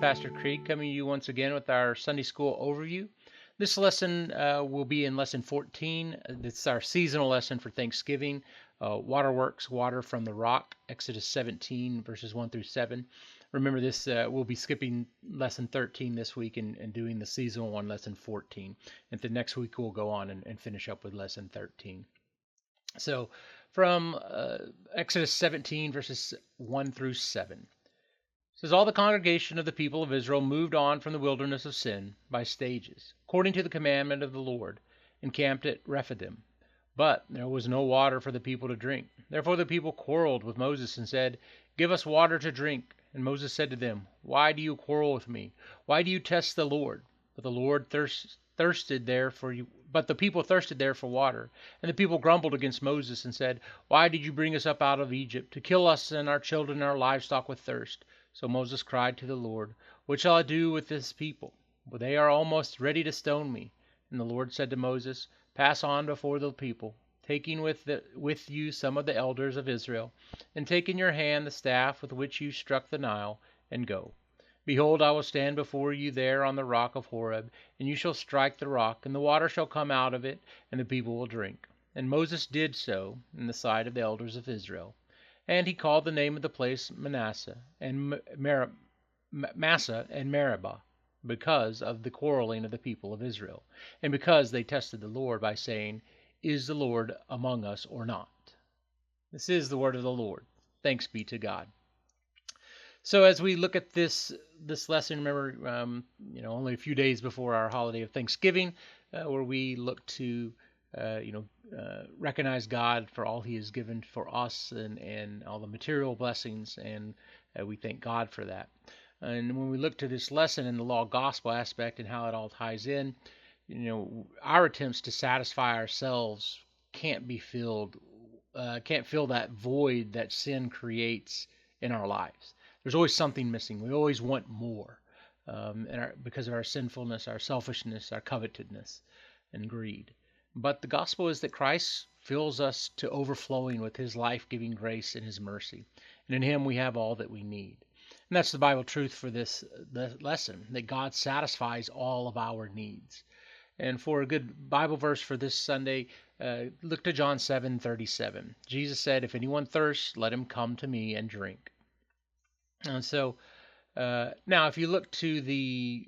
Pastor Creed coming to you once again with our Sunday School overview. This lesson will be in Lesson 14. This is our seasonal lesson for Thanksgiving. Waterworks, water from the rock, Exodus 17, verses 1 through 7. Remember this, we'll be skipping Lesson 13 this week and doing the seasonal one, Lesson 14. And the next week we'll go on and finish up with Lesson 13. So from Exodus 17, verses 1 through 7. It says, all the congregation of the people of Israel moved on from the wilderness of Sin by stages, according to the commandment of the Lord, and camped at Rephidim. But there was no water for the people to drink. Therefore the people quarreled with Moses and said, give us water to drink. And Moses said to them, why do you quarrel with me? Why do you test the Lord? But the Lord thirsted there for you. But the people thirsted there for water. And the people grumbled against Moses and said, why did you bring us up out of Egypt, to kill us and our children and our livestock with thirst? So Moses cried to the Lord, what shall I do with this people? For they are almost ready to stone me. And the Lord said to Moses, pass on before the people, taking with you some of the elders of Israel, and take in your hand the staff with which you struck the Nile, and go. Behold, I will stand before you there on the rock of Horeb, and you shall strike the rock, and the water shall come out of it, and the people will drink. And Moses did so in the sight of the elders of Israel. And he called the name of the place Massa and Meribah, because of the quarreling of the people of Israel, and because they tested the Lord by saying, is the Lord among us or not? This is the word of the Lord. Thanks be to God. So as we look at this lesson, remember, only a few days before our holiday of Thanksgiving, where we look to recognize God for all he has given for us and all the material blessings, and we thank God for that. And when we look to this lesson in the law gospel aspect and how it all ties in, our attempts to satisfy ourselves can't fill that void that sin creates in our lives. There's always something missing. We always want more, because of our sinfulness, our selfishness, our covetousness, and greed. But the gospel is that Christ fills us to overflowing with his life-giving grace and his mercy. And in him we have all that we need. And that's the Bible truth for this lesson, that God satisfies all of our needs. And for a good Bible verse for this Sunday, look to John 7:37. Jesus said, if anyone thirsts, let him come to me and drink. And so now if you look to the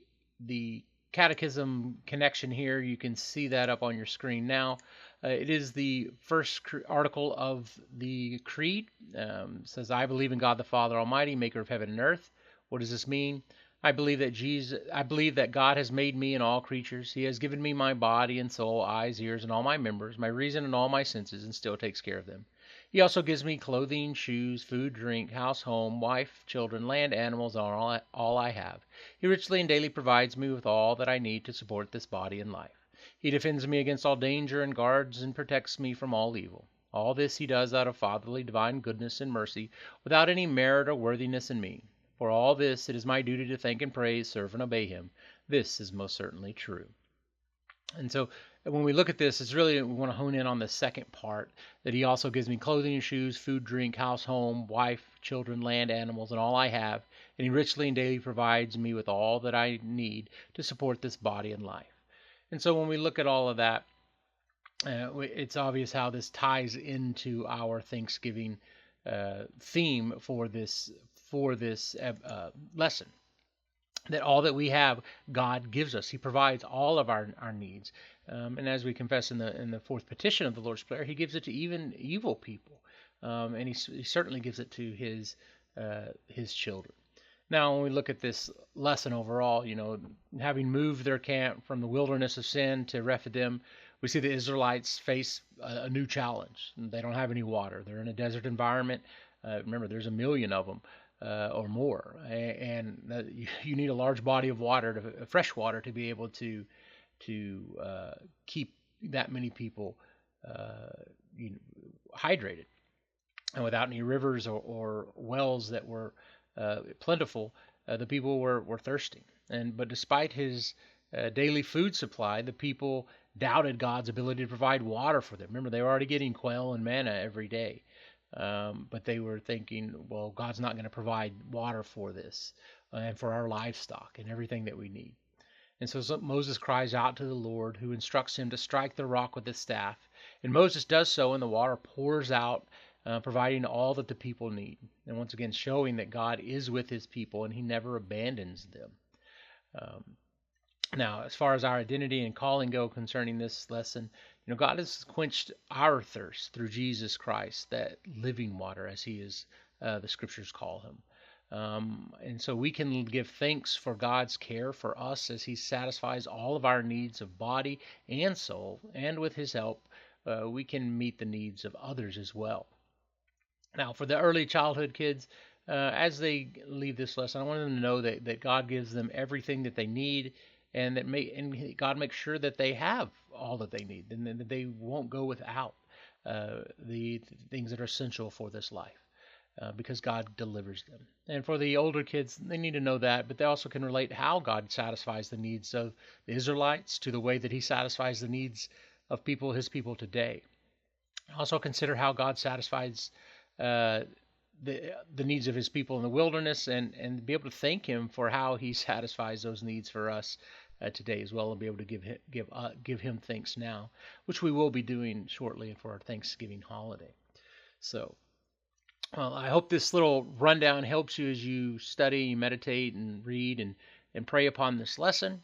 catechism connection here, you can see that up on your screen now. It is the first article of the Creed. It says, I believe in God the Father Almighty, maker of heaven and earth. What does this mean? I believe that God has made me and all creatures. He has given me my body and soul, eyes, ears, and all my members, my reason and all my senses, and still takes care of them. He also gives me clothing, shoes, food, drink, house, home, wife, children, land, animals, and all I have. He richly and daily provides me with all that I need to support this body and life. He defends me against all danger and guards and protects me from all evil. All this he does out of fatherly divine goodness and mercy, without any merit or worthiness in me. For all this it is my duty to thank and praise, serve and obey him. This is most certainly true. And so when we look at this, it's really, we want to hone in on the second part, that he also gives me clothing and shoes, food, drink, house, home, wife, children, land, animals, and all I have. And he richly and daily provides me with all that I need to support this body and life. And so when we look at all of that, it's obvious how this ties into our Thanksgiving theme for this lesson. That all that we have, God gives us. He provides all of our needs. And as we confess in the fourth petition of the Lord's Prayer, he gives it to even evil people. And he certainly gives it to his children. Now, when we look at this lesson overall, having moved their camp from the wilderness of Sin to Rephidim, we see the Israelites face a new challenge. They don't have any water. They're in a desert environment. Remember, there's 1 million of them. Or more, and you need a large body of water, fresh water, to be able to keep that many people hydrated. And without any rivers or wells that were plentiful, the people were thirsting. But despite his daily food supply, the people doubted God's ability to provide water for them. Remember, they were already getting quail and manna every day. But they were thinking, well, God's not going to provide water for this and for our livestock and everything that we need. And so Moses cries out to the Lord, who instructs him to strike the rock with his staff. And Moses does so, and the water pours out, providing all that the people need. And once again, showing that God is with his people and he never abandons them. Um, Now, as far as our identity and calling go concerning this lesson, God has quenched our thirst through Jesus Christ, that living water, as he is, the scriptures call him. And so we can give thanks for God's care for us as he satisfies all of our needs of body and soul, and with his help, we can meet the needs of others as well. Now, for the early childhood kids, as they leave this lesson, I want them to know that God gives them everything that they need, and God makes sure that they have all that they need, and that they won't go without the things that are essential for this life, because God delivers them. And for the older kids, they need to know that, but they also can relate how God satisfies the needs of the Israelites to the way that he satisfies the needs of his people today. Also consider how God satisfies uh, the needs of his people in the wilderness, and be able to thank him for how he satisfies those needs for us today as well, and be able to give him thanks now, which we will be doing shortly for our Thanksgiving holiday. So, well, I hope this little rundown helps you as you study, meditate, and read and pray upon this lesson.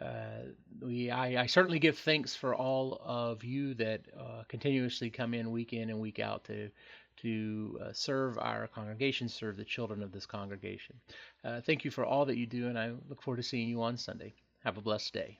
I certainly give thanks for all of you that continuously come in and week out to serve our congregation, serve the children of this congregation. Thank you for all that you do, and I look forward to seeing you on Sunday. Have a blessed day.